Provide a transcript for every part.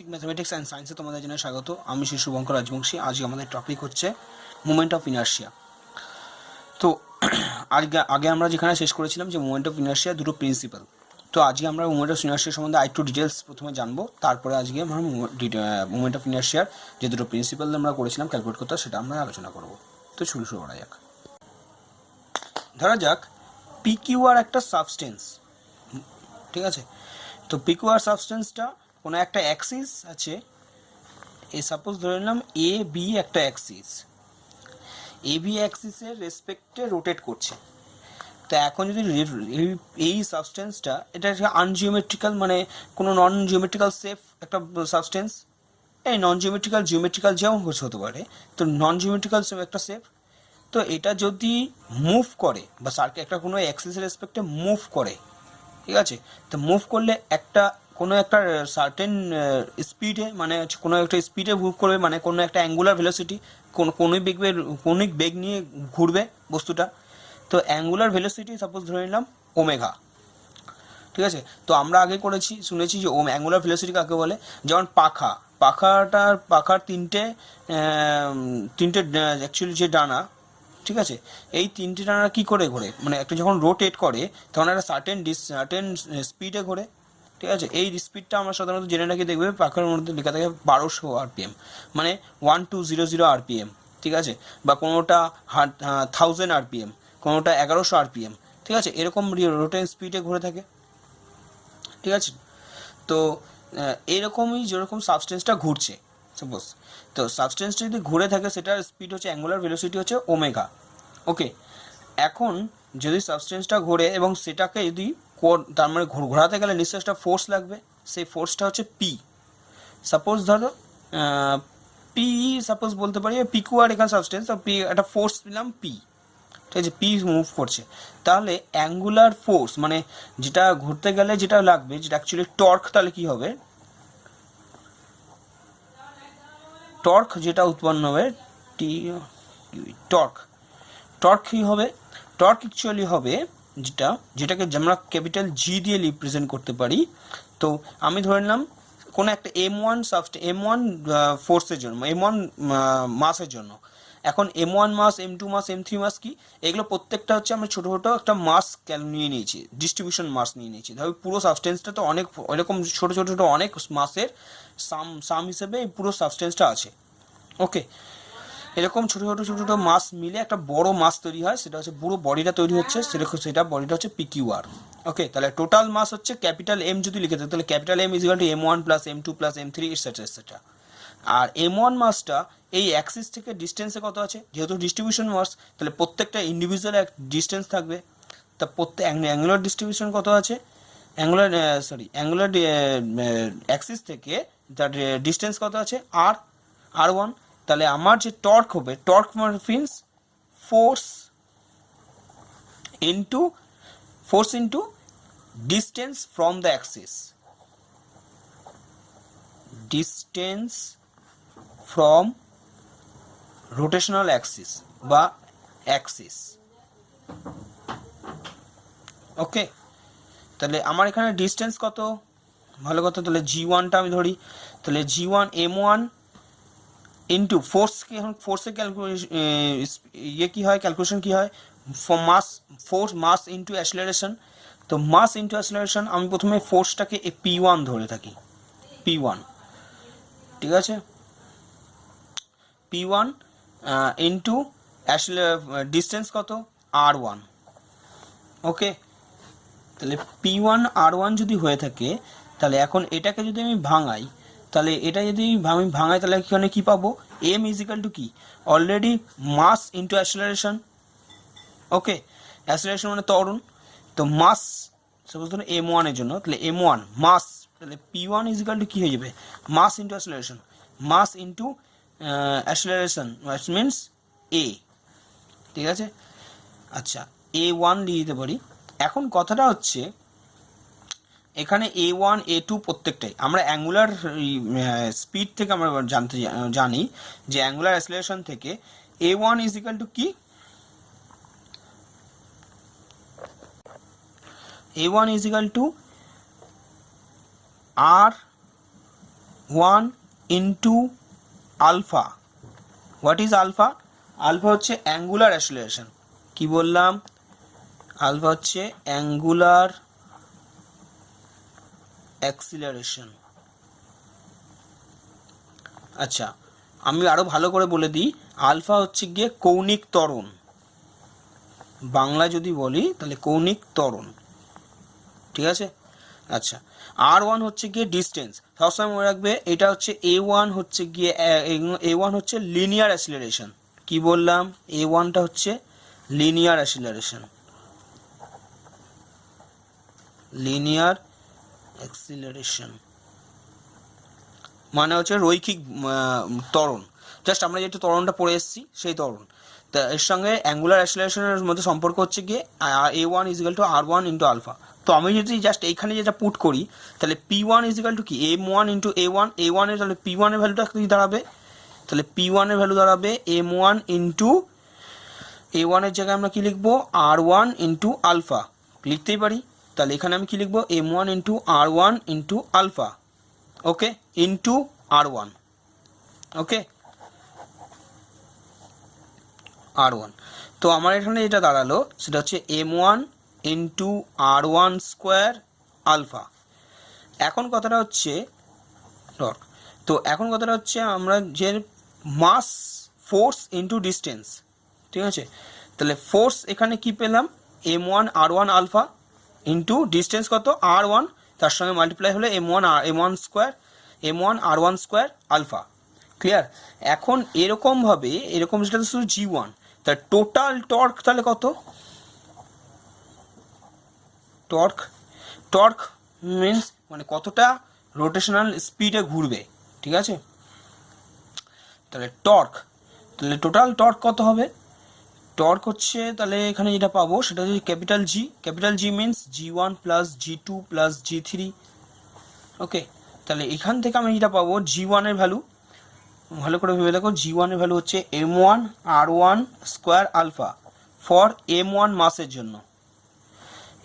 Basic mathematics and সায়েন্সে তোমাদের জন্য স্বাগত। আমি শ্রী শুভঙ্কর রাজবংশী। আজকে আমাদের টপিক হচ্ছে মুভমেন্ট অফ ইনার্শিয়া। তো আগে আমরা যেখানে শেষ করেছিলাম যে মুভমেন্ট অফ ইনার্শিয়া দুটো প্রিন্সিপাল। তো আজকে আমরা মুভমেন্ট অফ ইনার্শিয়া সম্বন্ধে আরেকটু ডিটেলস প্রথমে জানবো, তারপরে আজকে আমরা মুভমেন্ট অফ ইনার্শিয়ার যে দুটো প্রিন্সিপাল আমরা করেছিলাম ক্যালকুলেট করতে, সেটা আমরা আলোচনা করব। তো শুরু করা যাক। ধরা যাক পিকিউআর একটা সাবস্টেন্স, ঠিক আছে? তো পিকিউআর সাবস্টেন্সটা কোনো একটা অ্যাক্সিস আছে, সাপোজ ধরে নিলাম এ বি একটা অ্যাক্সিস, এ বি অ্যাক্সিসের রেসপেক্টে রোটেট করছে। তো এখন যদি এই সাবস্টেন্সটা এটা একটা আনজিওমেট্রিক্যাল, মানে কোনো নন জিওমেট্রিক্যাল শেপ একটা সাবস্টেন্স, এই নন জিওমেট্রিক্যাল যেমন হতে পারে, তো নন জিওমেট্রিক্যাল একটা শেপ। তো এটা যদি মুভ করে বা সার্কেল একটা কোনো অ্যাক্সিসের রেসপেক্টে মুভ করে, ঠিক আছে? তো মুভ করলে কোনো একটা সার্টেন স্পিডে, মানে কোনো একটা স্পিডে মুভ করবে, মানে কোনো একটা অ্যাঙ্গুলার ভেলোসিটি, কৌণিক বেগ নিয়ে ঘুরবে বস্তুটা। তো অ্যাঙ্গুলার ভেলোসিটি সাপোজ ধরে নিলাম ওমেগা, ঠিক আছে? তো আমরা আগে শুনেছি যে অ্যাঙ্গুলার ভেলোসিটি কাকে বলে। যেমন পাখার তিনটে অ্যাকচুয়ালি যে ডানা, ঠিক আছে, এই তিনটে ডানা কী করে ঘোরে, মানে একটা যখন রোটেট করে তখন একটা সার্টেন স্পিডে ঘোরে, ঠিক আছে? এই স্পিডটা আমরা সাধারণত জেনে রাখি, দেখবে পাখার মধ্যে লেখা থাকে 1200 RPM, মানে 1200 RPM, ঠিক আছে? বা কোনোটা 1000 RPM, কোনোটা 1100 RPM, ঠিক আছে? এরকম রোটেন স্পিডে ঘুরে থাকে, ঠিক আছে? তো এরকমই যেরকম সাবস্টেন্সটা ঘুরছে সাপোজ, তো সাবস্টেন্সটা যদি ঘুরে থাকে সেটার স্পিড হচ্ছে, অ্যাঙ্গুলার ভেলোসিটি হচ্ছে ওমেগা। ওকে, এখন যদি সাবস্টেন্সটা ঘোরে এবং সেটাকে যদি তার মানে ঘোরাতে গেলে নিশ্চয়ই একটা ফোর্স লাগবে, সেই ফোর্সটা হচ্ছে পি। সাপোজ ধরো পি, সাপোজ বলতে পারি পিকিউআর এখানে সাবস্টেন্স, তো পি একটা ফোর্স দিলাম পি, ঠিক আছে? পি মুভ করছে, তাহলে অ্যাঙ্গুলার ফোর্স মানে যেটা ঘুরতে গেলে যেটা লাগবে, যেটা অ্যাকচুয়ালি টর্ক, তাহলে কি হবে, টর্ক যেটা উৎপন্ন হবে টর্ক কী হবে, টর্ক অ্যাকচুয়ালি হবে যেটাকে আমরা ক্যাপিটাল জি দিয়ে রিপ্রেজেন্ট করতে পারি। তো আমি ধরে নিলাম কোনো একটা M1 ফোর্সের জন্য, M1 মাসের জন্য। এখন M1 মাস, M2 মাস, M3 মাস কি, এগুলো প্রত্যেকটা হচ্ছে আমরা ছোটো ছোটো একটা মাস নিয়ে নিয়েছি, ডিস্ট্রিবিউশন মাস নিয়ে নিয়েছি। ধরো পুরো সাবস্টেন্সটা তো অনেক এরকম ছোটো ছোটো ছোটো অনেক মাসের সাম হিসেবে এই পুরো সাবস্টেন্সটা আছে। ওকে, এরকম ছোটো ছোটো ছোটো ছোটো মাস মিলে একটা বড় মাস তৈরি হয়, সেটা হচ্ছে পুরো বডিটা তৈরি হচ্ছে, সেটা বডিটা হচ্ছে পিকিউআর। ওকে, তাহলে টোটাল মাস হচ্ছে ক্যাপিটাল এম যদি লিখে দেয়, তাহলে capital M is equal to M1 plus M2 plus M3 etcetera etcetera. আর M1 মাসটা এই অ্যাক্সিস থেকে ডিস্টেন্সে কত আছে, যেহেতু ডিস্ট্রিবিউশন মাস, তাহলে প্রত্যেকটা ইন্ডিভিজুয়াল ডিস্টেন্স থাকবে। তা প্রত্যেক অ্যাঙ্গুলার ডিস্ট্রিবিউশন কত আছে, অ্যাঙ্গুলার অ্যাক্সিস থেকে তার ডিস্টেন্স কত আছে, R1। তাহলে আমার যে টর্ক হবে, torque means force into distance from the Axis, distance from rotational Axis বা অ্যাক্সিস। ওকে, তাহলে আমার এখানে ডিস্টেন্স কত, ভালো কথা, তাহলে G1টা আমি ধরি, তাহলে G1 M1 ইন্টু ফোর্সকে, এখন ফোর্সের ক্যালকুলেশন কী হয়, ক্যালকুলেশন কী হয়, মাস ইন্টু অ্যাসেলারেশন। তো মাস ইন্টু অ্যাসেলারেশন, আমি প্রথমে ফোর্সটাকে P1 ধরে থাকি, P1, ঠিক আছে? P1 ইন্টু ডিস্টেন্স কত, R1। ওকে, তাহলে P1 R1 যদি হয়ে থাকে, তাহলে এখন এটাকে যদি আমি ভাঙাই, তাহলে এটা যদি আমি ভাঙাই, তাহলে এখানে কী পাবো, M ইজ ইকাল টু কি, অলরেডি মাস ইন্টু অ্যাসেলারেশন। ওকে, অ্যাসেলারেশন মানে ত্বরণ, তো মাস সাপোজ ধরুন M1 এর জন্য, তাহলে M1 মাস, তাহলে P1 ইজ ইকাল টু কী হয়ে যাবে, mass into acceleration, mass into acceleration means A, ঠিক আছে? আচ্ছা, A1 দিয়ে দিতে পারি। এখন কথাটা হচ্ছে এখানে A1 A2 প্রত্যেকটাই আমরা অ্যাঙ্গুলার স্পিড থেকে আমরা জানি যে অ্যাঙ্গুলার অ্যাসেলারেশন থেকে A1 ইজ ইকাল টু কি, A1 is equal to one into alpha. What is alpha? Alpha হচ্ছে অ্যাঙ্গুলার অ্যাসিলারেশন। কি বললাম? আলফা হচ্ছে অ্যাঙ্গুলার অ্যাক্সিলারেশন। আচ্ছা, আমি আরও ভালো করে বলে দিই, আলফা হচ্ছে গিয়ে কৌণিক ত্বরণ। বাংলা যদি বলি তাহলে কৌণিক ত্বরণ, ঠিক আছে? আচ্ছা, আর ওয়ান হচ্ছে গিয়ে ডিস্টেন্স। সবসময় মনে রাখবে এটা হচ্ছে এ ওয়ান হচ্ছে গিয়ে এ ওয়ান হচ্ছে লিনিয়ার অ্যাসিলারেশন। কি বললাম? এ ওয়ানটা হচ্ছে লিনিয়ার অ্যাসিলারেশন, লিনিয়ার অ্যাক্সিলারেশন মানে হচ্ছে রৈখিক ত্বরণ। জাস্ট আমরা যেটা ত্বরণটা পড়ে এসেছি সেই ত্বরণ। তা এর সঙ্গে অ্যাঙ্গুলার অ্যাসিলারেশনের মধ্যে সম্পর্ক হচ্ছে গিয়ে এ ওয়ান ইজিক্যাল টু আর ওয়ান ইন্টু আলফা। তো আমি যদি জাস্ট এইখানে যেটা পুট করি তাহলে পি ওয়ান ইজিক্যাল টু কি এম ওয়ান ইন্টু এ ওয়ান। এ ওয়ানের তাহলে পি ওয়ানের ভ্যালুটা কি দাঁড়াবে? তাহলে পি ওয়ানের ভ্যালু দাঁড়াবে এম ওয়ান ইন্টু এ ওয়ানের জায়গায় আমরা কি লিখবো? আর ওয়ান ইন্টু আলফা লিখতেই পারি। তাহলে এখানে আমি কি লিখবো? এম ওয়ান ইন্টু আর ওয়ান ইন্টু আলফা, ওকে, ইন্টু আর ওয়ান, ওকে, আর ওয়ান। তো আমার এখানে যেটা দাঁড়ালো সেটা হচ্ছে এম ওয়ান ইন্টু আর ওয়ান স্কোয়ার আলফা। এখন কথাটা হচ্ছে টর্ক। তো এখন কথাটা হচ্ছে আমরা যে মাস ফোর্স ইন্টু ডিস্টেন্স, ঠিক আছে? তাহলে ফোর্স এখানে কি পেলাম? M one R one alpha into distance কত? আর ওয়ান, তার সঙ্গে মাল্টিপ্লাই হলে M one square, M one R one square alpha. Clear? এখন এরকমভাবে এরকম যেটা শুধু জি ওয়ান, তার টোটাল টর্ক তাহলে কত? টর্ক, টর্ক মিনস মানে কতটা রোটেশনাল স্পিডে ঘুরবে, ঠিক আছে? তাহলে টর্ক, তাহলে টোটাল টর্ক কত হবে? টর্ক হচ্ছে তাহলে এখানে যেটা পাবো সেটা হচ্ছে capital G. Capital G means G one plus G two plus G three, okay. তাহলে এখান থেকে আমি যেটা পাবো জি ওয়ানের ভ্যালু, ভালো করে ভেবে দেখো, জি ওয়ানের ভ্যালু হচ্ছে M one R one square alpha for M one মাসের জন্য।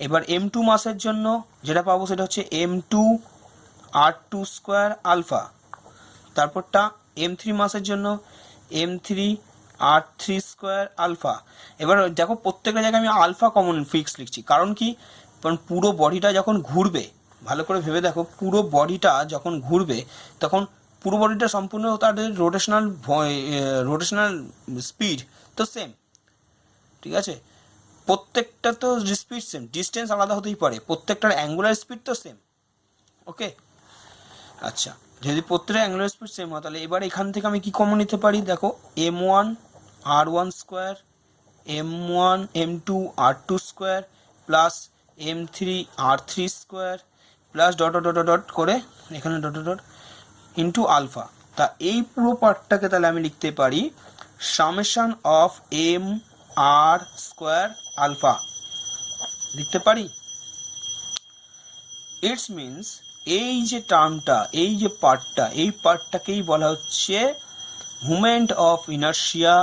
এবার এম টু মাসের জন্য যেটা পাবো সেটা হচ্ছে M two R two square alpha. তারপরটা এম থ্রি মাসের জন্য M three R three square alpha. এবার দেখো প্রত্যেকটা জায়গায় আমি আলফা কমন ফিক্স লিখছি, কারণ কি? কারণ পুরো বডিটা যখন ঘুরবে, ভালো করে ভেবে দেখো, পুরো বডিটা যখন ঘুরবে তখন পুরো বডিটা সম্পূর্ণ তাদের রোটেশনাল স্পিড তো সেম, ঠিক আছে? প্রত্যেকটা তো স্পিড সেম, ডিস্টেন্স আলাদা হতেই পারে, প্রত্যেকটার অ্যাঙ্গুলার স্পিড তো সেম, ওকে। আচ্ছা, যদি প্রত্যেকটা অ্যাঙ্গুলার স্পিড সেম হয় তাহলে এবার এখান থেকে আমি কি কমন নিতে পারি? দেখো, M one R one square, M one M two R two square plus M three R three square plus dot dot dot dot করে এখানে ডট ডট ইন্টু আলফা। তা এই পুরো পার্টটাকে তাহলে আমি লিখতে পারি summation of M R square alpha লিখতে পারি। ইটস মিনস এই যে টার্মটা, এই যে পার্টটা, এই পার্টটাকেই বলা হচ্ছে moment of inertia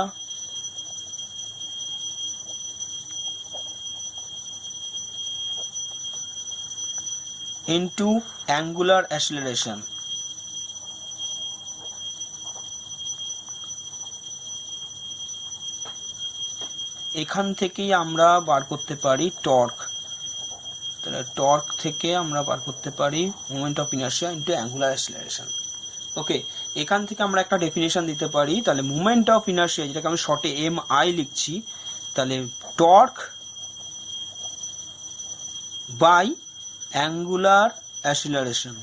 into angular acceleration. এখান থেকেই আমরা বার করতে পারি টর্ক। তাহলে টর্ক থেকে আমরা বার করতে পারি moment of inertia into angular acceleration, okay. এখান থেকে আমরা একটা ডেফিনেশন দিতে পারি, তাহলে মোমেন্ট অফ ইনার্শিয়া, যেটাকে আমি শর্টে এম আই লিখছি, তাহলে torque by angular acceleration,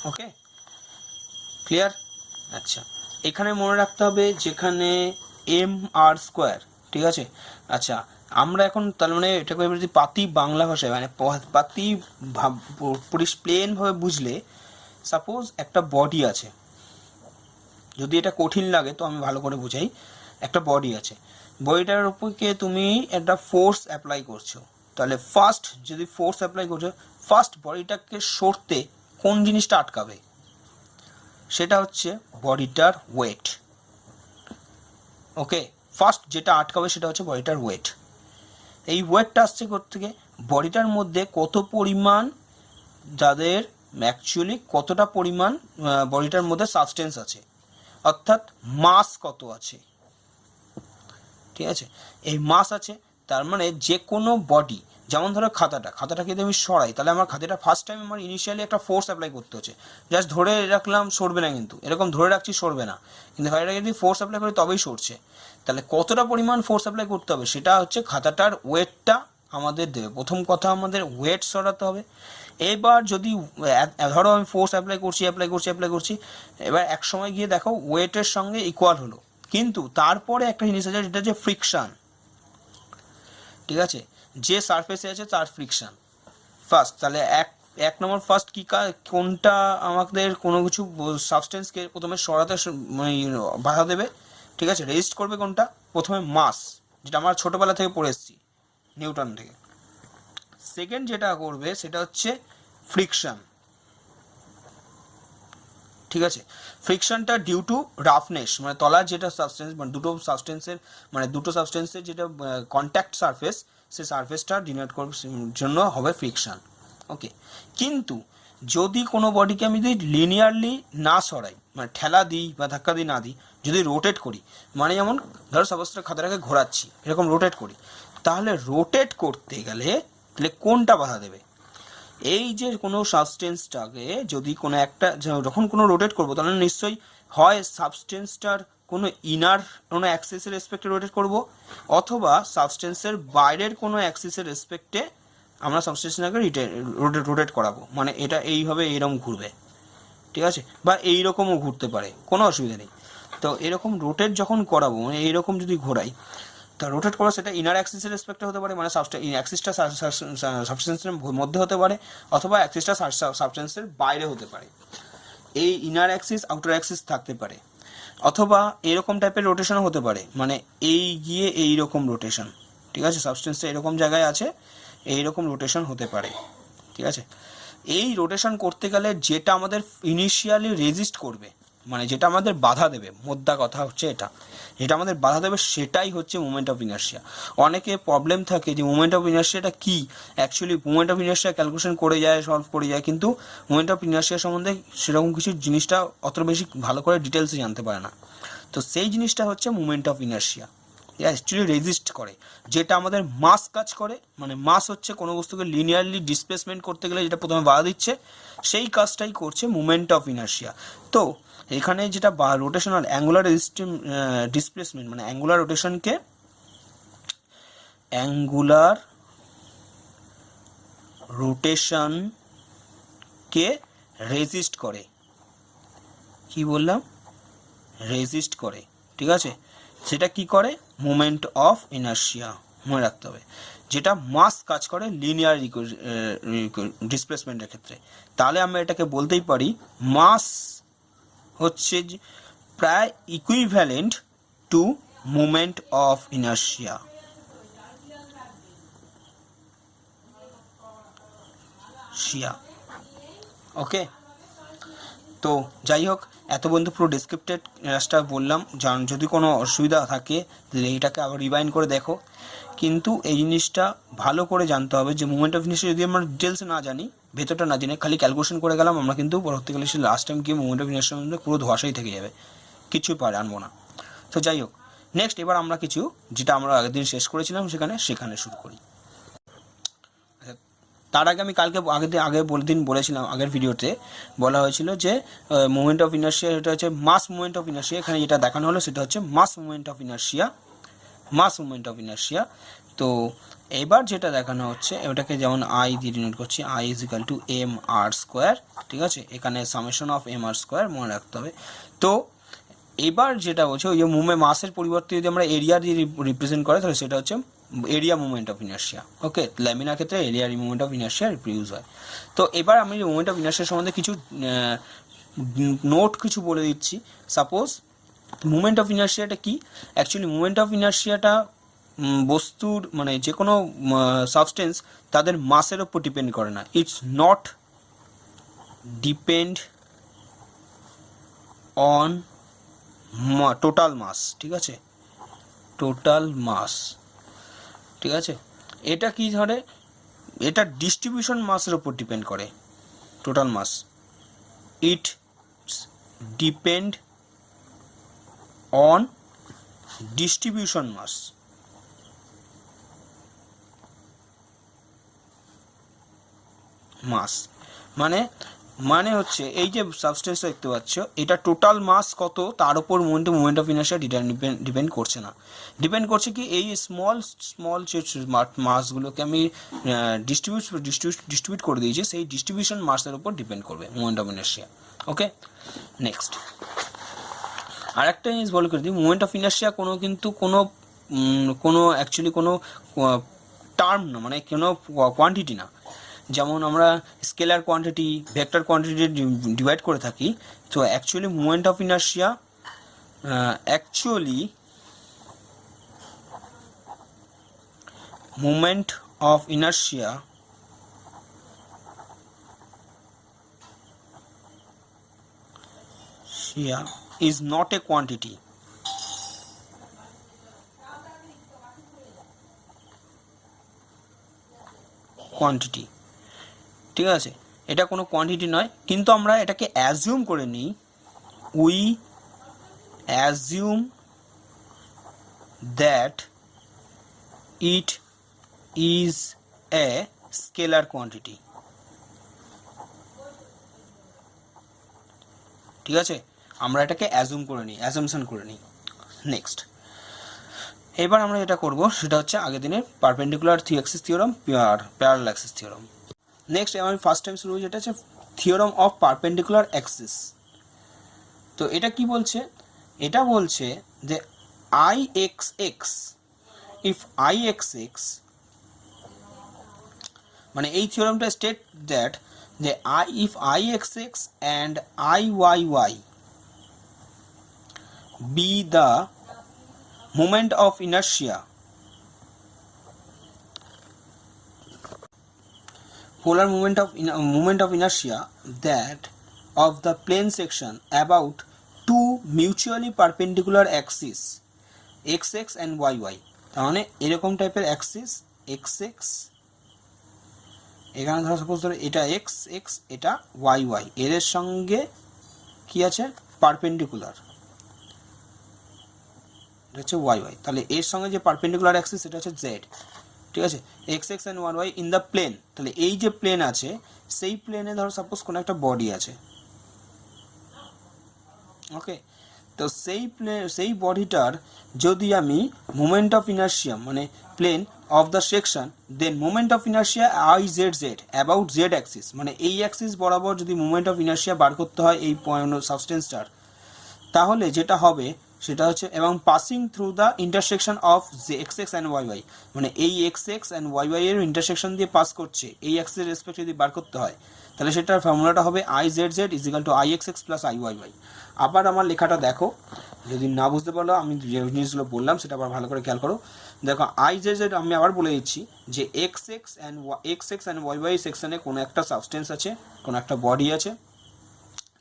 okay, clear? আচ্ছা, এখানে মনে রাখতে হবে যেখানে এম আর স্কোয়ার, ঠিক আছে? আচ্ছা, আমরা এখন তার মানে এটাকে যদি পাতি বাংলা ভাষায় মানে পাতি প্লেনভাবে বুঝলে, সাপোজ একটা বডি আছে, যদি এটা কঠিন লাগে তো আমি ভালো করে বুঝাই। একটা বডি আছে, বডিটার উপরকে তুমি একটা ফোর্স অ্যাপ্লাই করছো, তাহলে ফার্স্ট যদি ফোর্স অ্যাপ্লাই করছো, ফার্স্ট বডিটাকে সরতে কোন জিনিসটা আটকাবে? সেটা হচ্ছে বডিটার ওয়েট, ওকে। ফার্স্ট যেটা আটকাবে সেটা হচ্ছে বডিটার ওয়েট। এই ওয়েটটা আসছে থেকে বডিটার মধ্যে কত পরিমাণ, যাদের অ্যাকচুয়ালি কতটা পরিমাণ বডিটার মধ্যে সাবস্টেন্স আছে, অর্থাৎ মাস কত আছে। ঠিক আছে, এই মাস আছে, তার মানে যে কোনো বডি, যেমন ধরো খাতাটাকে যদি আমি সরাই, তাহলে আমার খাতাটা ফার্স্ট টাইম আমার ইনিশিয়ালি একটা ফোর্স অ্যাপ্লাই করতে হচ্ছে, জাস্ট ধরে রাখলাম সরবে না, কিন্তু এরকম ধরে রাখছি সরবে না, কিন্তু খাতাটাকে যদি ফোর্স অ্যাপ্লাই করি তবেই সরছে। তাহলে কতটা পরিমাণ ফোর্স অ্যাপ্লাই করতে হবে, সেটা হচ্ছে খাতাটার ওয়েটটা আমাদের দেবে। প্রথম কথা আমাদের ওয়েট সরাতে হবে। এবার যদি ধরো আমি ফোর্স অ্যাপ্লাই করছি, এবার এক সময় গিয়ে দেখো ওয়েটের সঙ্গে ইকুয়াল হলো, কিন্তু তারপরে একটা জিনিস আছে, যেটা হচ্ছে ফ্রিকশন। ঠিক আছে, যে সারফেসে আছে তার ফ্রিকশন ফার্স্ট। তাহলে এক নম্বর ফার্স্ট কি কোনটা আমাদের কোনো কিছু সাবস্টেন্সকে প্রথমে সরাতে মানে বাধা দেবে, ঠিক আছে, রেজিস্ট করবে কোনটা, প্রথমে মাস, যেটা আমরা ছোটোবেলা থেকে পড়ে এসেছি নিউটন থেকে। সেকেন্ড যেটা করবে সেটা হচ্ছে ফ্রিকশন। ঠিক আছে, ফ্রিকশনটা ডিউ টু রাফনেস, মানে তলার যেটা সাবস্টেন্স, মানে দুটো সাবস্টেন্সের যেটা কন্ট্যাক্ট সারফেস, সেই সারফেসটা ডিনোট করার জন্য হবে ফ্রিকশন। ওকে, কিন্তু যদি কোনো বডিকে আমি যদি লিনিয়ারলি না সরাই, মানে ঠেলা দিই বা ধাক্কা দিই না দিই, যদি রোটেট করি, মানে যেমন ধরো সাপোজ খাতাটাকে ঘোরাচ্ছি, এরকম রোটেট করি, তাহলে রোটেট করতে গেলে তাহলে কোনটা বাধা দেবে, এই যে কোনো সাবস্টেন্সটাকে যদি কোনো একটা যখন কোনো রোটেট করবো, তাহলে নিশ্চয়ই হয় সাবস্টেন্সটার কোনো ইনার কোনো অ্যাক্সিসের রেসপেক্টে রোটেট করব, অথবা সাবস্টেন্সের বাইরের কোনো অ্যাক্সিসের রেসপেক্টে আমরা সাবস্টেন্সটাকে রোটেট করাবো, মানে এটা এইভাবে এইরকম ঘুরবে। ঠিক আছে, বা এইরকমও ঘুরতে পারে, কোনো অসুবিধা নেই। তো এরকম রোটেট যখন করাবো, মানে এইরকম যদি ঘোরাই, তা রোটেট করা সেটা ইনার অ্যাক্সিসের রেসপেক্টে হতে পারে, মানে অ্যাক্সিসটা সাবস্টেন্সের মধ্যে হতে পারে, অথবা অ্যাক্সিসটা সাবস্টেন্সের বাইরে হতে পারে। এই ইনার অ্যাক্সিস আউটার অ্যাক্সিস থাকতে পারে, অথবা এরকম টাইপের রোটেশনও হতে পারে, মানে এই গিয়ে এইরকম রোটেশন। ঠিক আছে, সাবস্টেন্সটা এরকম জায়গায় আছে, এইরকম রোটেশন হতে পারে। ঠিক আছে, এই রোটেশন করতে গেলে যেটা আমাদের ইনিশিয়ালি রেজিস্ট করবে, মানে যেটা আমাদের বাধা দেবে, মোদ্দা কথা হচ্ছে যেটা আমাদের বাধা দেবে সেটাই হচ্ছে মোমেন্ট অফ ইনার্শিয়া। অনেকে প্রবলেম থাকে যে মোমেন্ট অফ ইনার্শিয়াটা কি, actually moment of inertia calculation solve করে যায়, কিন্তু মোমেন্ট অফ ইনার্শিয়া সম্বন্ধে সেরকম কিছু জিনিসটা অত বেশি ভালো করে ডিটেলসে জানতে পারে না। তো সেই জিনিসটা হচ্ছে moment of inertia, actually resist করে, যেটা আমাদের মাস কাজ করে, মানে মাস হচ্ছে কোনো বস্তুকে লিনিয়ারলি ডিসপ্লেসমেন্ট করতে গেলে যেটা প্রথমে বাধা দিচ্ছে, সেই কাজটাই করছে মোমেন্ট অফ ইনার্শিয়া। তো এখানে যেটা রোটেশনাল অ্যাঙ্গুলার ডিসপ্লেসমেন্ট, মানে অ্যাঙ্গুলার রোটেশনকে রেজিস্ট করে, কি বললাম, রেজিস্ট করে। ঠিক আছে, সেটা কি করে, মোমেন্ট অফ ইনার্শিয়া মনে রাখতে হবে, যেটা মাস কাজ করে লিনিয়ার ডিসপ্লেসমেন্টের ক্ষেত্রে। তাহলে আমরা এটাকে বলতেই পারি মাস হচ্ছে প্রায় equivalent to moment of inertia. Okay, তো যাই হোক, এত পর্যন্ত পুরো ডেসক্রিপ্টেড রাস্তা বললাম, যদি কোনো অসুবিধা থাকে তাহলে এইটাকে আবার রিভাইন্ড করে দেখো। কিন্তু এই জিনিসটা ভালো করে জানতে হবে যে মোমেন্ট অফ ইনার্শিয়া যদি আমরা ডিটেলসে না জানি, ভেতরটা না জেনে খালি ক্যালকুলেশন করে গেলাম, আমরা কিন্তু পরবর্তীকালে সে লাস্ট টাইম গিয়ে মোমেন্ট অফ ইনার্শিয়ার মধ্যে পুরো ধোয়াশাই থেকে যাবে, কিছুই আনবো না। তো যাই হোক, নেক্সট এবার আমরা কিছু যেটা আমরা আগের দিন শেষ করেছিলাম সেখানে শুরু করি। তার আগে আমি বলেছিলাম, আগের ভিডিওতে বলা হয়েছিল যে মোমেন্ট অফ ইনার্শিয়া এটা হচ্ছে মাস মোমেন্ট অফ ইনার্শিয়া। এখানে যেটা দেখানো হলো সেটা হচ্ছে মাস মোমেন্ট অফ ইনার্শিয়া। তো এবার যেটা দেখানো হচ্ছে, ওটাকে যেমন আই দিয়ে ডিনোট করছি, I is equal to M R square. ঠিক আছে, এখানে summation of M R square মনে রাখতে হবে। তো এবার যেটা বলছে, ওই যে মাসের পরিবর্তে যদি আমরা এরিয়া দিয়ে রিপ্রেজেন্ট করে, তাহলে সেটা হচ্ছে area movement of inertia. Okay, laminar ক্ষেত্রে area movement of inertia use হয়। তো এবার আমি মুভমেন্ট অফ ইনার্শিয়া সম্বন্ধে কিছু নোট বলে দিচ্ছি। সাপোজ মুভমেন্ট অফ ইনার্শিয়াটা কি, অ্যাকচুয়ালি মুভমেন্ট অফ ইনার্শিয়াটা বস্তুর, মানে যে কোনো সাবস্টেন্স তাদের মাসের ওপর ডিপেন্ড করে না, it's not depend on total mass. ঠিক আছে, টোটাল মাস। ঠিক আছে, এটা কি ধরে, এটা ডিস্ট্রিবিউশন মাসের উপর ডিপেন্ড করে, total mass. It depend on distribution mass. Mass মানে হচ্ছে এই যে সাবস্টেন্সটা দেখতে পাচ্ছ, এটা টোটাল মাস কত তার উপর মোমেন্ট অফ ইনার্শিয়া ডিপেন্ড করছে না। ডিপেন্ড করছে কি, এই স্মল যে মাসগুলোকে আমি ডিস্ট্রিবিউট করে দিয়েছি, সেই ডিস্ট্রিবিউশন মাসের উপর ডিপেন্ড করবে moment of inertia. Okay, next আর একটা জিনিস বলে করে দিই, মোমেন্ট অফ ইনার্শিয়া কোনো অ্যাকচুয়ালি কোনো টার্ম না, মানে কোনো কোয়ান্টিটি না। যেমন আমরা scalar quantity, vector quantity divide করে থাকি, তো actually moment of inertia is not a quantity. ঠিক আছে, এটা কোনো কোয়ান্টিটি নয়, কিন্তু আমরা এটাকে অ্যাজিউম করে নিই, we assume that it is a scalar quantity. ঠিক আছে, আমরা এটাকে অ্যাজিউম করে নিই, অ্যাজাম্পশন করে নিই। নেক্সট এবার আমরা যেটা করব সেটা হচ্ছে আগের দিনের perpendicular Axis theorem, parallel axis theorem. Next আমি ফার্স্ট টাইম শুরু, যেটা হচ্ছে থিওরাম অফ পারপেন্ডিকুলার অ্যাক্সিস। তো এটা কি বলছে, এটা বলছে যে I x X, if I x X, মানে এই থিওরামটা স্টেট দ্যাট যে if I x X and I Y Y be the moment of inertia, polar moment of inertia that of the plane section about two mutually perpendicular axes xx and yy। তার মানে এরকম টাইপের Axis xx, এখানে ধরো suppose ধরো এটা xx, এটা yy, এর সঙ্গে কি আছে, পারপেন্ডিকুলার, এটা হচ্ছে ওয়াই ওয়াই। তাহলে এর সঙ্গে যে পারপেন্ডিকুলার অ্যাক্সিস সেটা হচ্ছে জেড। ঠিক আছে, X X and Y Y in the plane. তাহলে এই যে প্লেন আছে, সেই প্লেনে ধরো সাপোজ কোনো একটা বডি আছে। ওকে, তো সেই বডিটার যদি আমি মোমেন্ট অফ ইনার্শিয়া, মানে plane of the section, then moment of inertia I Z Z about Z axis, মানে এই অ্যাক্সিস বরাবর যদি মোমেন্ট অফ ইনার্শিয়া বার করতে হয় এই সাবস্টেন্সটার, তাহলে যেটা হবে সেটা হচ্ছে, এবং passing through the intersection of X X and Y Y, মানে এই X X and Y Y এর ইন্টারসেকশন দিয়ে পাস করছে, এই অ্যাক্সিসের রেসপেক্ট যদি বার করতে হয়, তাহলে সেটার ফর্মুলাটা হবে I Z Z is equal to I x x plus I Y Y. আবার আমার লেখাটা দেখো, যদি না বুঝতে পারলো, আমি যে জিনিসগুলো বললাম সেটা আবার ভালো করে খেয়াল করো। দেখো আই জেড জেড আমি আবার বলে দিচ্ছি যে X X and Y Y সেকশনে কোনো একটা সাবস্টেন্স আছে, কোনো একটা বডি আছে।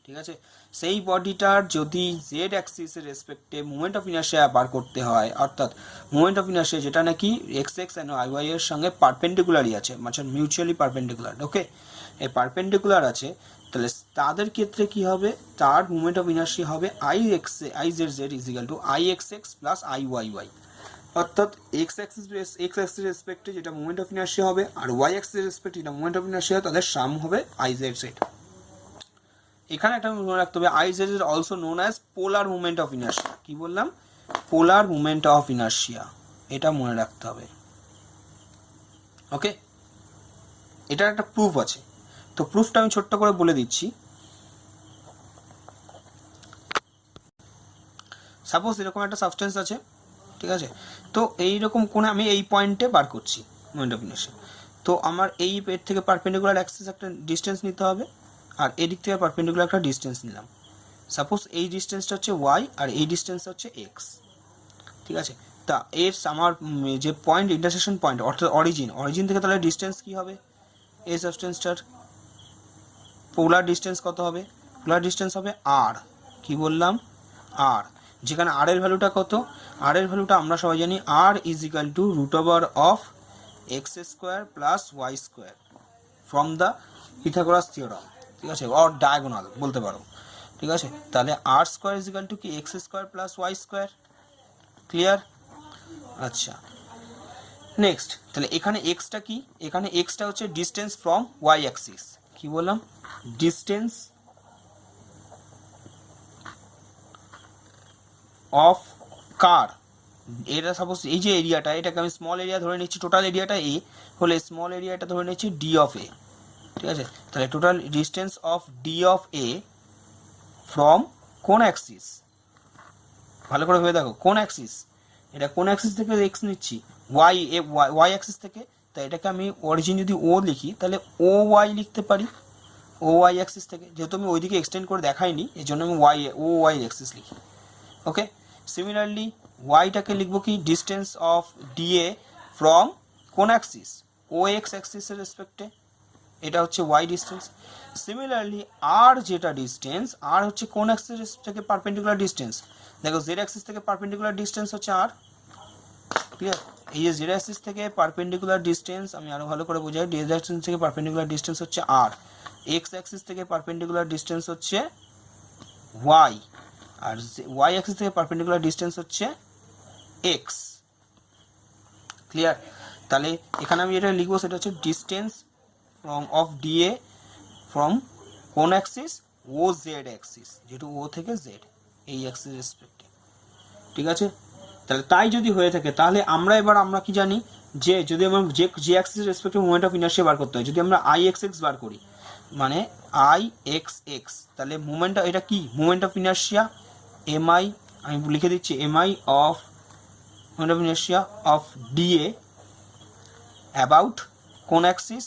ঠিক আছে, সেই বডিটার যদি জেড অ্যাক্সিসের রেসপেক্টে মোমেন্ট অফ ইনার্শিয়া বার করতে হয়, অর্থাৎ মোমেন্ট অফ ইনার্শিয়া যেটা নাকি X X and Y Y এর সঙ্গে পারপেন্ডিকুলারই আছে, মানে মিউচুয়ালি পারপেন্ডিকুলার। ওকে, এই পারপেন্ডিকুলার আছে, তাহলে তাদের ক্ষেত্রে কি হবে, তার মোমেন্ট অফ ইনার্শিয়া হবে I Z Z is equal to I x x plus I Y Y. অর্থাৎ এক্স অ্যাক্সিস রেসপেক্টে যেটা মোমেন্ট অফ ইনার্শিয়া হবে, আর ওয়াই অ্যাক্সিস রেসপেক্টে যেটা মোমেন্ট অফ ইনার্শিয়া, তাদের সাম হবে আই জেড জেড। এখানে একটা মনে রাখতে হবে, I Z is also known as polar movement of inertia. কি বললাম, পোলার মুভমেন্ট অফ ইনার্শিয়া, এটা মনে রাখতে হবে। ওকে, এটার একটা প্রুফ আছে, তো প্রুফটা আমি ছোট্ট করে বলে দিচ্ছি। সাপোজ এরকম একটা সাবস্টেন্স আছে, ঠিক আছে, তো এইরকম কোণে আমি এই পয়েন্টে বার করছি মোমেন্ট অফ ইনার্শিয়া। তো আমার এই এর থেকে পারপেন্ডিকুলার অ্যাক্সিস একটা ডিস্টেন্স নিতে হবে, আর এদিক থেকে পারপেন্ডিকুলার একটা ডিস্টেন্স নিলাম। সাপোজ এই ডিস্টেন্সটা হচ্ছে ওয়াই আর এই ডিস্টেন্সটা হচ্ছে এক্স। ঠিক আছে, তা এর আমার যে পয়েন্ট, ইন্টারসেকশন পয়েন্ট, অর্থাৎ অরিজিন থেকে তাহলে ডিস্টেন্স কী হবে, এই সাবস্টেন্সটার পোলার ডিস্টেন্স কত হবে, পোলার ডিস্টেন্স হবে আর, কি বললাম, আর, যেখানে আর এর ভ্যালুটা কত, আর এর ভ্যালুটা আমরা সবাই জানি R is equal to root over of X square plus Y square from the Pythagoras theorem, ঠিক আছে, অর ডায়াগোনাল বলতে পারো, ঠিক আছে। তাহলে R square is equal to কি X square plus Y square, clear? আচ্ছা, নেক্সট তাহলে এখানে এক্সটা কি, এখানে এক্সটা হচ্ছে ডিস্টেন্স ফ্রম ওয়াই অ্যাক্সিস, কি বললাম, ডিস্টেন্স অফ কার, এটা সাপোজ এই যে এরিয়াটা, এটাকে আমি স্মল এরিয়া ধরে নিচ্ছি, টোটাল এরিয়াটা এ হলে স্মল এরিয়াটা ধরে নিচ্ছি ডি অফ এ, ঠিক আছে। তাহলে total distance of D of A from কোন অ্যাক্সিস, ভালো করে ভেবে দেখো কোন অ্যাক্সিস, এটা কোন অ্যাক্সিস থেকে এক্স নিচ্ছি, ওয়াই ওয়াই অ্যাক্সিস থেকে, তাই এটাকে আমি অরিজিন যদি ও লিখি তাহলে ও ওয়াই লিখতে পারি, ও ওয়াই অ্যাক্সিস থেকে, যেহেতু আমি ওইদিকে এক্সটেন্ড করে দেখাইনি এই জন্য আমি ওয়াই অ্যাক্সিস লিখি, ওকে। সিমিলারলি ওয়াইটাকে লিখবো কি ডিস্টেন্স অফ ডিএ ফ্রম কোন অ্যাক্সিস, ও এক্স অ্যাক্সিসের রেসপেক্টে, এটা হচ্ছে ওয়াই ডিস্টেন্স। সিমিলারলি আর যেটা ডিস্টেন্স, আর হচ্ছে কোন অ্যাক্সিস থেকে পারপেন্ডিকুলার ডিস্টেন্স, দেখো জেড অ্যাক্সিস থেকে পারপেন্ডিকুলার ডিস্টেন্স হচ্ছে আর, ক্লিয়ার? এই যে জেড অ্যাক্সিস থেকে পারপেন্ডিকুলার ডিস্টেন্স, আমি আরো ভালো করে বোঝাই, জেড অ্যাক্সিস থেকে পারপেন্ডিকুলার ডিস্টেন্স হচ্ছে আর, এক্স অ্যাক্সিস থেকে পারপেন্ডিকুলার ডিস্টেন্স হচ্ছে ওয়াই, আর ওয়াই অ্যাক্সিস থেকে পারপেন্ডিকুলার ডিস্টেন্স হচ্ছে এক্স, ক্লিয়ার? তাহলে এখানে আমি যেটা লিখবো সেটা হচ্ছে distance from of DA from কোন অ্যাক্সিস, ও জেড অ্যাক্সিস, যেহেতু ও থেকে জেড এই অ্যাক্সিস রেসপেক্টে, ঠিক আছে। তাহলে তাই যদি হয়ে থাকে তাহলে আমরা কি জানি যে যদি আমরা যে অ্যাক্সিস রেসপেক্টে মোমেন্ট অফ ইনার্শিয়া বার করতে হয়, যদি আমরা আই এক্স এক্স বার করি, মানে আই এক্স এক্স, তাহলে মোমেন্ট, এটা কি মোমেন্ট অফ ইনার্শিয়া এমআই, আমি লিখে দিচ্ছি MI of moment of inertia of DA about কোন অ্যাক্সিস,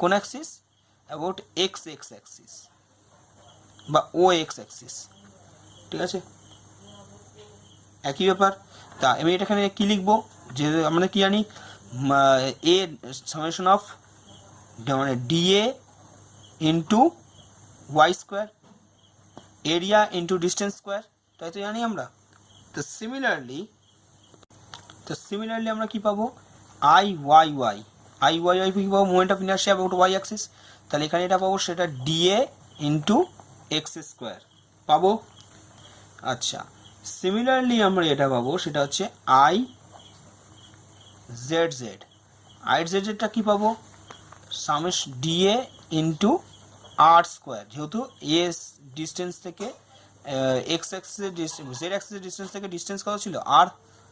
কোন Axis, about x X Axis বা ও এক্স অ্যাক্সিস, ঠিক আছে, একই ব্যাপার। তা আমি এটা এখানে কী লিখবো, যে আমরা কি জানি এ সামেশন অফ মানে DA into Y square, area into distance square, তাই তো জানি আমরা। তো সিমিলারলি আমরা কি পাবো, আই ওয়াই কী পাবো, moment of inertia about Y axis, তাহলে এখানে এটা পাবো সেটা ডিএ ইন্টু এক্স স্কোয়ার পাবো। আচ্ছা, সিমিলারলি আমরা এটা পাবো সেটা হচ্ছে আই জেড জেডটা কী পাবো, সামেশ ডিএ ইন্টু আর স্কোয়ার, যেহেতু এস ডিস্টেন্স থেকে এক্স অ্যাক্সিসের জেড অ্যাক্সিসের ডিস্টেন্স থেকে ডিস্টেন্স কত ছিল আর,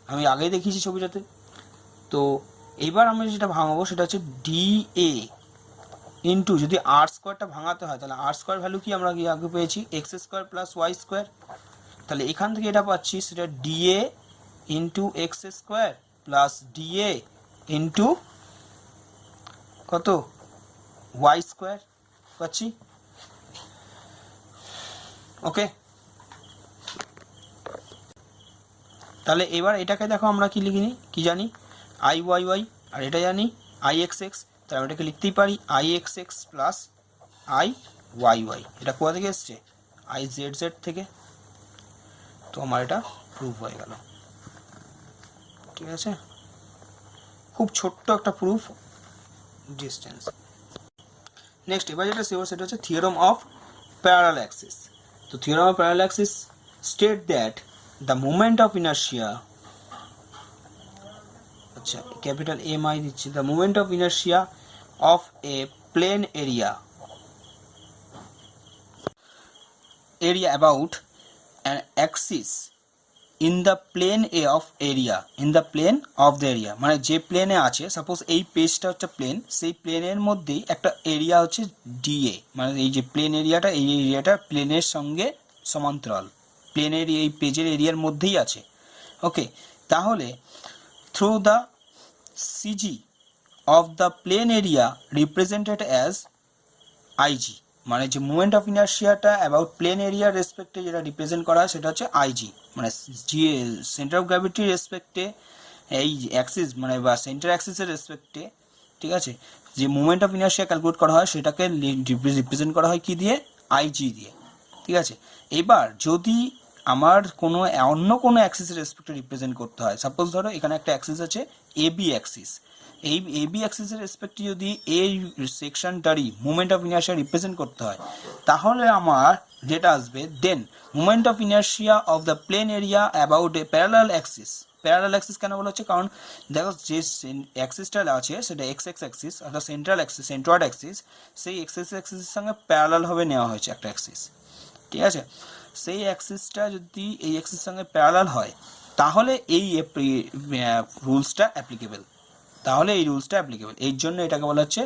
আমি আগেই দেখিয়েছি ছবিটাতে। তো এইবার আমরা যেটা ভাঙাবো সেটা হচ্ছে ডিএ ইন্টু, যদি আর স্কোয়ারটা ভাঙাতে হয় তাহলে আর স্কোয়ার ভ্যালু কি আমরা আগে পেয়েছি x square plus Y square, তাহলে এখান থেকে এটা পাচ্ছি সেটা d A into x square plus d A into কত ওয়াই স্কোয়ার পাচ্ছি, ওকে। তাহলে এবার এটাকে দেখো আমরা কি লিখিনি, কি জানি আই ওয়াই ওয়াই, আর এটা জানি আই এক্স এক্স, তাহলে আমি এটাকে লিখতেই পারি I x x plus I Y y, এটা কোথা থেকে এসছে, আই জেড জেড থেকে, তো আমার এটা প্রুফ হয়ে গেল, ঠিক আছে, খুব ছোট্ট একটা প্রুফ ডিস্টেন্স। নেক্সট এবার যেটা সেটা হচ্ছে থিওরাম অফ প্যারালাল অ্যাক্সিস। তো theorem of parallel axis state that the moment of inertia, আচ্ছা ক্যাপিটাল এম আই দিচ্ছি, the moment of inertia of a plane area about an axis in the plane of area, in the plane of the area, মানে যে প্লেনে আছে, suppose এই পেজটা হচ্ছে plane, সেই প্লেনের মধ্যেই একটা এরিয়া হচ্ছে ডিএ, মানে এই যে প্লেন এরিয়াটা, এই এরিয়াটা প্লেনের সঙ্গে সমান্তরাল, প্লেনের এই পেজের এরিয়ার মধ্যেই আছে, ওকে। তাহলে through the CG of the plane area represented as IG, মানে যে মোমেন্ট অফ ইনার্শিয়াটা অ্যাবাউট প্লেন এরিয়ার রেসপেক্টে যেটা রিপ্রেজেন্ট করা হয় সেটা হচ্ছে আইজি, মানে যে সেন্টার অফ গ্র্যাভিটির রেসপেক্টে এই অ্যাক্সিস মানে বা সেন্টার অ্যাক্সিসের রেসপেক্টে, ঠিক আছে, যে মোমেন্ট অফ ইনার্শিয়া ক্যালকুলেট করা হয় সেটাকে রিপ্রেজেন্ট করা হয় কি দিয়ে, আইজি দিয়ে, ঠিক আছে। এবার যদি আমার অন্য কোনো অ্যাক্সিসের রেসপেক্টে রিপ্রেজেন্ট করতে হয়, সাপোজ ধরো এখানে একটা অ্যাক্সিস আছে এবি অ্যাক্সিস, এই এবি অ্যাক্সিসের রেসপেক্টে যদি এই সেকশনটারই মোমেন্ট অফ ইনার্শিয়া রিপ্রেজেন্ট করতে হয়, তাহলে আমার যেটা আসবে then moment of inertia of the plane area about a parallel axis. Parallel axis কেন বলা হচ্ছে, কারণ দেখো যে অ্যাক্সিসটা আছে সেটা এক্স এক্স অ্যাক্সিস অর্থাৎ সেন্ট্রাল অ্যাক্সিস, সেন্ট্রয়েড অ্যাক্সিস, সেই এক্স এক্স অ্যাক্সিসের সঙ্গে প্যারালালভাবে নেওয়া হয়েছে একটা অ্যাক্সিস, ঠিক আছে। সেই অ্যাক্সিসটা যদি এই অ্যাক্সিসের সঙ্গে প্যারালাল হয় তাহলে এই রুলসটা অ্যাপ্লিকেবল, তাহলে এই রুলসটা অ্যাপ্লিকেবল। এর জন্য এটাকে বলা হচ্ছে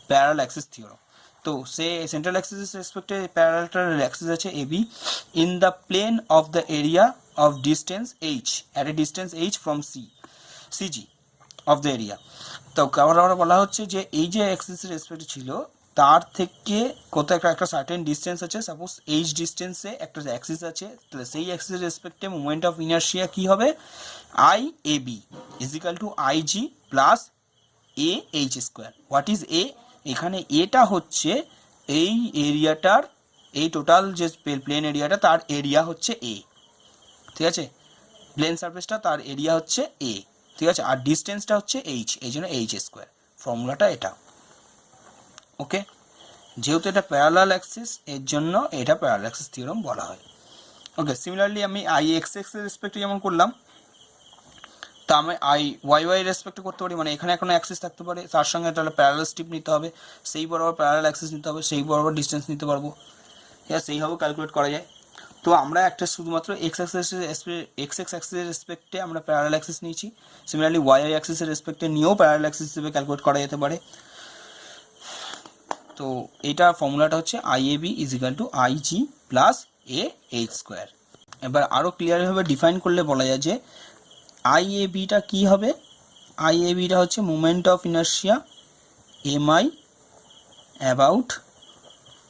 প্যারালাল অ্যাক্সিস থিওরাম। তো সে সেন্ট্রাল অ্যাক্সিসের রেসপেক্টে প্যারালাল অ্যাক্সিস আছে AB in the plane of the area of distance h at a distance h from CG of the area. তো আমরা বলা হচ্ছে যে এই যে অ্যাক্সিসের রেসপেক্টে ছিল তার থেকে কত একটা সার্টেন ডিস্টেন্স আছে, সাপোজ এইচ ডিস্টেন্সে একটা অ্যাক্সিস আছে, তাহলে সেই অ্যাক্সিসের রেসপেক্টে মোমেন্ট অফ ইনার্শিয়া কি হবে, I A B is equal to I G plus A H square. What is A? এখানে এটা হচ্ছে এই এরিয়াটার, এই টোটাল যে প্লেন এরিয়াটা তার এরিয়া হচ্ছে এ, ঠিক আছে, প্লেন সারফেসটা তার এরিয়া হচ্ছে এ, ঠিক আছে, আর ডিস্টেন্সটা হচ্ছে এইচ, এই জন্য এইচ স্কোয়ার, ফর্মুলাটা এটা। ওকে, যেহেতু এটা প্যারালাল অ্যাক্সিস এর জন্য এটা প্যারালাল অ্যাক্সিস থিওরাম বলা হয়। ওকে, সিমিলারলি আমি আই এক্স এক্স এর রেসপেক্টে যেমন করলাম, তা আমি আই ওয়াই ওয়াই রেসপেক্টে করতে পারি, মানে এখানে কোনো অ্যাক্সিস থাকতে পারে, তার সঙ্গে তাহলে প্যারালাল স্ট্রিপ নিতে হবে, সেই বরাবর প্যারালাল অ্যাক্সিস নিতে হবে, সেই বরাবর ডিস্টেন্স নিতে পারবো, ঠিক আছে, সেইভাবে ক্যালকুলেট করা যায়। তো আমরা একটা শুধুমাত্র এক্স এক্স অ্যাক্সিসের রেসপেক্টে আমরা প্যারালাল অ্যাক্সিস নিয়েছি, সিমিলারলি ওয়াই ওয়াই অ্যাক্সিসের রেসপেক্টে নিয়েও প্যারালাল অ্যাক্সিস হিসেবে ক্যালকুলেট করা যেতে পারে। তো এটা ফর্মুলাটা হচ্ছে I A B is equal to I G plus A H square. এবার আরও ক্লিয়ারভাবে ডিফাইন করলে বলা যায় যে আই এ বিটা কী হবে, আই এ বিটা হচ্ছে moment of inertia M I about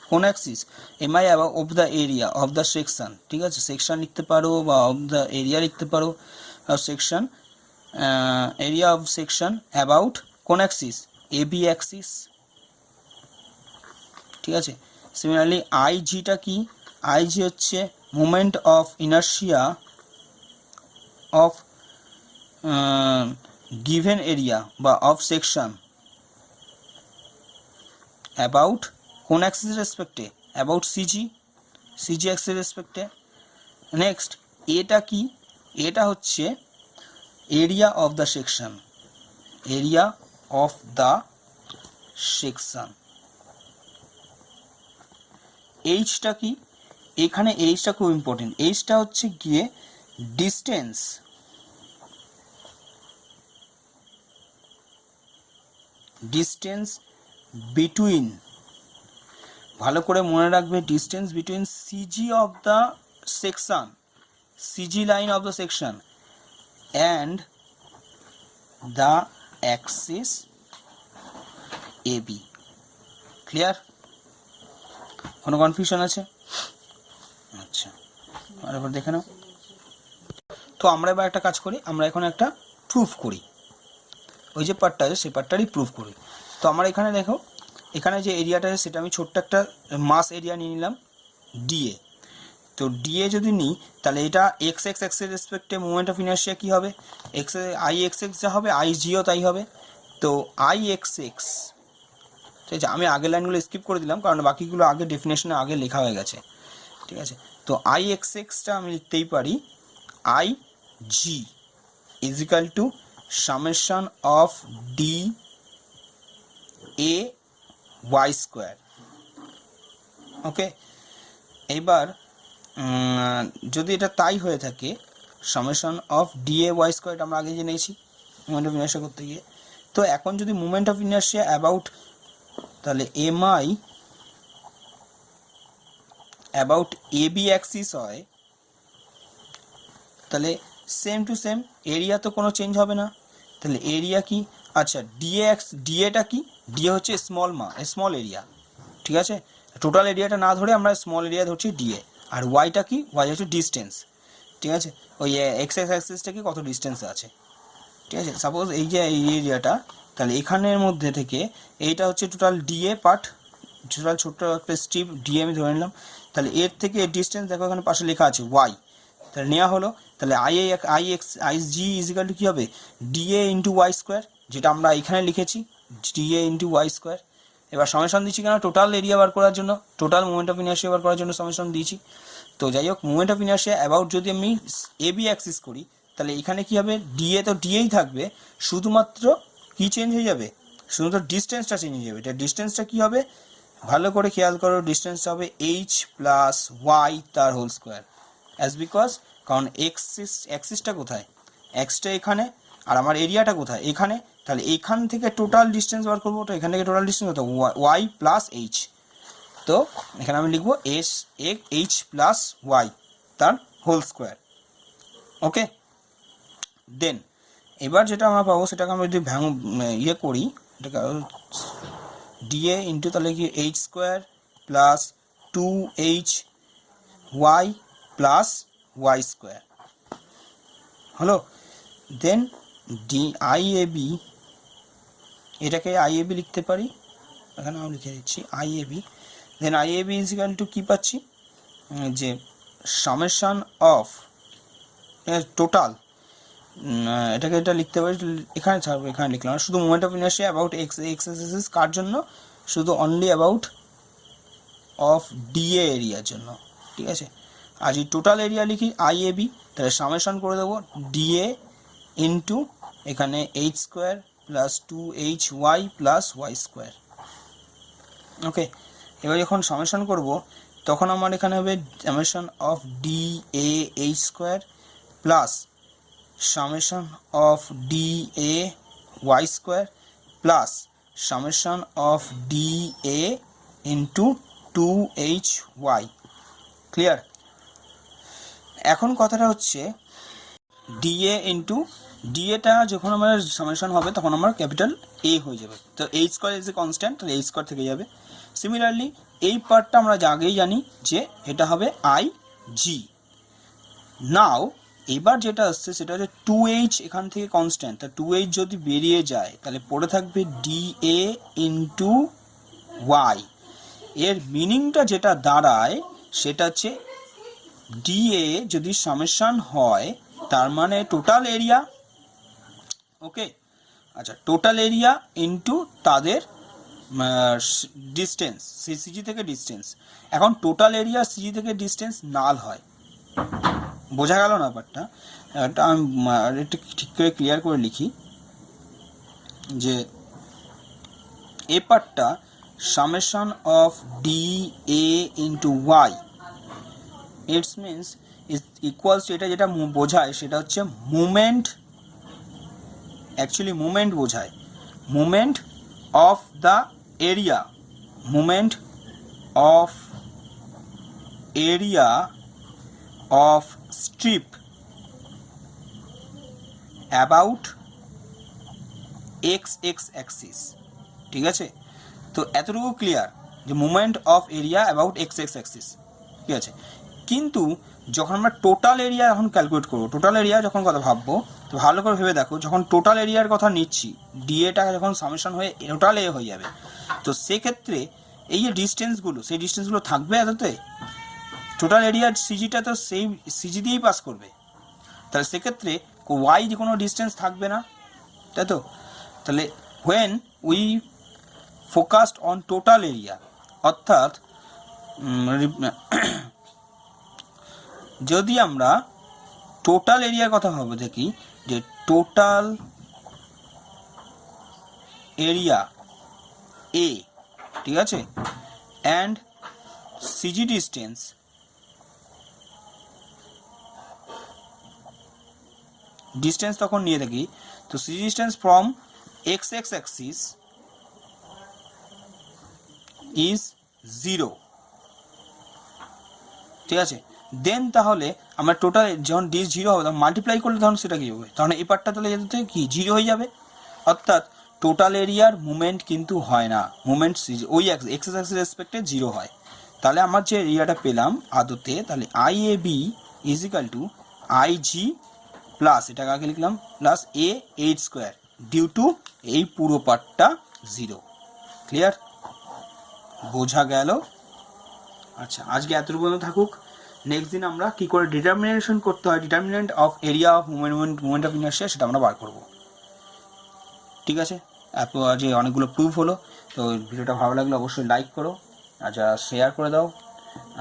কোন axis, M I about of the area of the section, ঠিক আছে, সেকশন লিখতে পারো বা অফ দ্য এরিয়া লিখতে পারো, section area of section about কোন অ্যাক্সিস, এ বি অ্যাক্সিস, ঠিক আছে। সিমিলারলি আই জিটা কি, আই জি হচ্ছে moment of inertia of given area বা অফ সেকশন অ্যাবাউট কোন অ্যাক্সিস রেসপেক্টে, অ্যাবাউট সিজি, সিজি অ্যাক্সিস রেসপেক্টে। নেক্সট এটা কি, এটা হচ্ছে area of the section, area of the section. এইচটা কি, এখানে এইচটা খুব ইম্পর্টেন্ট, এইচটা হচ্ছে গিয়ে ডিস্টেন্স বিটুইন, ভালো করে মনে রাখবে, distance between CG of the section, CG line of the section and the axis A B. Clear? কোনো কনফিউশন আছে? আচ্ছা, আর এবার দেখে নাও। তো আমরা এবার একটা কাজ করি, আমরা এখন একটা প্রুফ করি, ওই যে পার্টটা আছে সেই পার্টটারই প্রুফ করি। তো আমরা এখানে দেখো, এখানে যে এরিয়াটা আছে সেটা আমি ছোট্ট একটা মাস এরিয়া নিয়ে নিলাম ডিএ। তো ডিএ যদি নিই তাহলে এটা এক্স এক্স এক্সের রেসপেক্টে মোমেন্ট অফ ইনার্শিয়া কী হবে, এক্স আই এক্স এক্স যা হবে আই জিও তাই হবে। তো আই এক্স এক্স, ঠিক আছে, আমি আগের লাইনগুলো স্কিপ করে দিলাম কারণ বাকিগুলো আগে ডেফিনেশনে আগে লেখা হয়ে গেছে, ঠিক আছে। তো আই এক্স এক্সটা আমি লিখতেই পারি I G is equal to summation of D A Y square. Okay, এইবার যদি এটা তাই হয়ে থাকে summation of D A Y square, আমরা আগে জেনেছি মোমেন্ট অফ ইনার্শিয়া করতে গিয়ে। তো এখন যদি মোমেন্ট অফ ইনার্শিয়া অ্যাবাউট, তাহলে M I about A B axis হয়, তাহলে সেম টু সেম এরিয়া তো কোনো চেঞ্জ হবে না, তাহলে এরিয়া কি, আচ্ছা ডিএটা কি, ডিএ হচ্ছে স্মল এরিয়া, ঠিক আছে, টোটাল এরিয়াটা না ধরে আমরা স্মল এরিয়া ধরছি ডিএ। আর ওয়াইটা কি, ওয়াই হচ্ছে ডিস্টেন্স, ঠিক আছে, ওই এক্স এক্স অ্যাক্সিসটা কি কত ডিস্টেন্সে আছে, ঠিক আছে। সাপোজ এই যে এই এরিয়াটা, তাহলে এখানের মধ্যে থেকে এইটা হচ্ছে টোটাল ডিএ পার্ট, টোটাল ছোট্ট একটা স্ট্রিপ ডিএ আমি ধরে নিলাম, তাহলে এর থেকে এর ডিস্টেন্স দেখো এখানে পাশে লেখা আছে ওয়াই, তাহলে নেওয়া হলো, তাহলে আই জি ইজিক্যাল টু কী হবে, ডিএ ইন্টু ওয়াই স্কোয়ার, যেটা আমরা এখানে লিখেছি ডিএ ইন্টু ওয়াই স্কোয়ার। এবার সামেশন দিচ্ছি কেন, টোটাল এরিয়া বার করার জন্য, টোটাল মোমেন্ট অফ ইনার্শিয়া বার করার জন্য সামেশন দিয়েছি। তো যাই হোক, মোমেন্ট অফ ইনার্শিয়া অ্যাবাউট যদি আমি এ বি অ্যাক্সিস করি, তাহলে এখানে কি হবে, ডিএ তো ডিএই থাকবে, শুধুমাত্র কি চেঞ্জ হয়ে যাবে, শুধুমাত্র ডিস্টেন্সটা চেঞ্জ হয়ে যাবে। এটা ডিস্টেন্সটা কি হবে, ভালো করে খেয়াল করো, ডিস্টেন্সটা হবে এইচ প্লাস ওয়াই তার হোল স্কোয়ার। অ্যাজ বিকজ, কারণ অ্যাক্সিসটা কোথায়, এক্সটা এখানে, আর আমার এরিয়াটা কোথায় এখানে, তাহলে এখান থেকে টোটাল ডিস্টেন্স বার করবো, তো এখান থেকে টোটাল ডিস্টেন্স কত, ওয়াই প্লাস এইচ। তো এখানে আমি লিখবো এইচ প্লাস ওয়াই তার হোল স্কোয়ার। ওকে, দেন এবার যেটা আমরা পাবো সেটাকে আমরা যদি ইয়ে করি, এটাকে ডিএ ইন্টু তাহলে কি h square plus 2h Y plus Y square হলো। দেন আইএবি, এটাকে আইএবি লিখতে পারি, এখানে আমি লিখে দিচ্ছি IAB. Then IAB is equal to কী পাচ্ছি, যে সামেশন অফ টোটাল, এটাকে এটা লিখতে পারি, এখানে ছাড়বো, এখানে লিখলাম শুধু moment of inertia about X কার জন্য, শুধু অনলি অ্যাবাউট অফ ডিএ এরিয়ার জন্য, ঠিক আছে। আর যদি টোটাল এরিয়া লিখি আইএবি, তাহলে সামেশন করে দেবো ডিএ ইন্টু এখানে H square plus 2h Y plus Y square. Okay, এবার যখন সামেশন করব তখন আমার এখানে হবে summation of D A H square plus summation of D A Y square plus summation of D A into 2h Y. Clear? এখন কথাটা হচ্ছে ডিএ ইন্টু ডিএটা যখন আমার সামেশন হবে তখন আমার ক্যাপিটাল এ হয়ে যাবে, তো H square is a constant, তাহলে এইচ স্কোয়ার থেকে যাবে। সিমিলারলি এই পার্টটা আমরা আগেই জানি যে এটা হবে আই জি। নাও এবার যেটা আসছে সেটা হচ্ছে 2h এখান থেকে কনস্ট্যান্ট, তা 2h যদি বেরিয়ে যায় তাহলে পড়ে থাকবে ডিএ ইন্টু ওয়াই। এর মিনিংটা যেটা দাঁড়ায় সেটা হচ্ছে ডিএ যদি সামেশন হয় তার মানে টোটাল এরিয়া, ওকে, আচ্ছা, টোটাল এরিয়া ইন্টু তাদের ডিস্টেন্স, সিজি থেকে ডিস্টেন্স। এখন টোটাল এরিয়া সিজি থেকে ডিস্টেন্স নাল হয়, বোঝা গেল না ব্যাপারটা? এটা আমি একটু ঠিক করে ক্লিয়ার করে লিখি যে এই পার্টটা summation of D A into y, it's means is equals to, এটা যেটা বোঝায় সেটা হচ্ছে মুভমেন্ট, অ্যাকচুয়ালি মুভমেন্ট বোঝায়, movement of the area, movement of area of strip about x axis. ঠিক আছে, তো এতটুকু ক্লিয়ার যে movement of area about x axis, ঠিক আছে। কিন্তু যখন আমরা টোটাল এরিয়া এখন ক্যালকুলেট করবো, টোটাল এরিয়া যখন কথা ভাববো, তো ভালো করে ভেবে দেখো, যখন টোটাল এরিয়ার কথা নিচ্ছি, ডিএটা যখন সামেশন হয়ে টোটাল এ হয়ে যাবে, তো সেক্ষেত্রে এই যে ডিস্টেন্সগুলো, সেই ডিস্টেন্সগুলো থাকবে এততে, টোটাল এরিয়ার সিজিটা তো সেই সিজি দিয়েই পাস করবে, তাহলে সেক্ষেত্রে ওয়াই যে কোনো ডিস্টেন্স থাকবে না, তাই তো। তাহলে when we focused on total area, অর্থাৎ যদি আমরা টোটাল এরিয়ার কথা ভাবো দেখি, যে টোটাল এরিয়া এ, ঠিক আছে, অ্যান্ড সিজি ডিস্টেন্স, ডিস্টেন্স তখন নিয়ে থাকি, তো CG distance from x Axis is 0, ঠিক আছে। দেন তাহলে আমরা টোটাল যখন ডি 0 হবে তখন মাল্টিপ্লাই করলে তখন সেটা কী হবে, তখন এই পার্টটা তাহলে যেতে কি 0 হয়ে যাবে, অর্থাৎ টোটাল এরিয়ার মুভমেন্ট কিন্তু হয় না, মুভমেন্ট ওই এক্স অ্যাক্সিস রেসপেক্টে 0 হয়। তাহলে আমার যে এরিয়াটা পেলাম আদতে, তাহলে I A B is equal to I G plus, এটাকে আগে লিখলাম, plus A H square due to এই পুরো পার্টটা 0। ক্লিয়ার? বোঝা গেল? আচ্ছা, আজকে এতটুকু থাকুক। নেক্সট দিন আমরা কী করে ডিটারমিনেশন করতে হয়, determinant of area of movement of inertia, সেটা আমরা বার করবো। ঠিক আছে, যে অনেকগুলো প্রুফ হলো। তো ভিডিওটা ভালো লাগলে অবশ্যই লাইক করো, আর যারা শেয়ার করে দাও,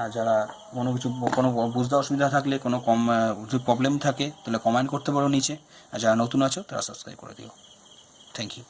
আর যারা কোনো বুঝতে অসুবিধা থাকলে, কোনো যদি প্রবলেম থাকে তাহলে কমেন্ট করতে পারো নিচে, আর যারা নতুন আছো তারা সাবস্ক্রাইব করে দিও। Thank you.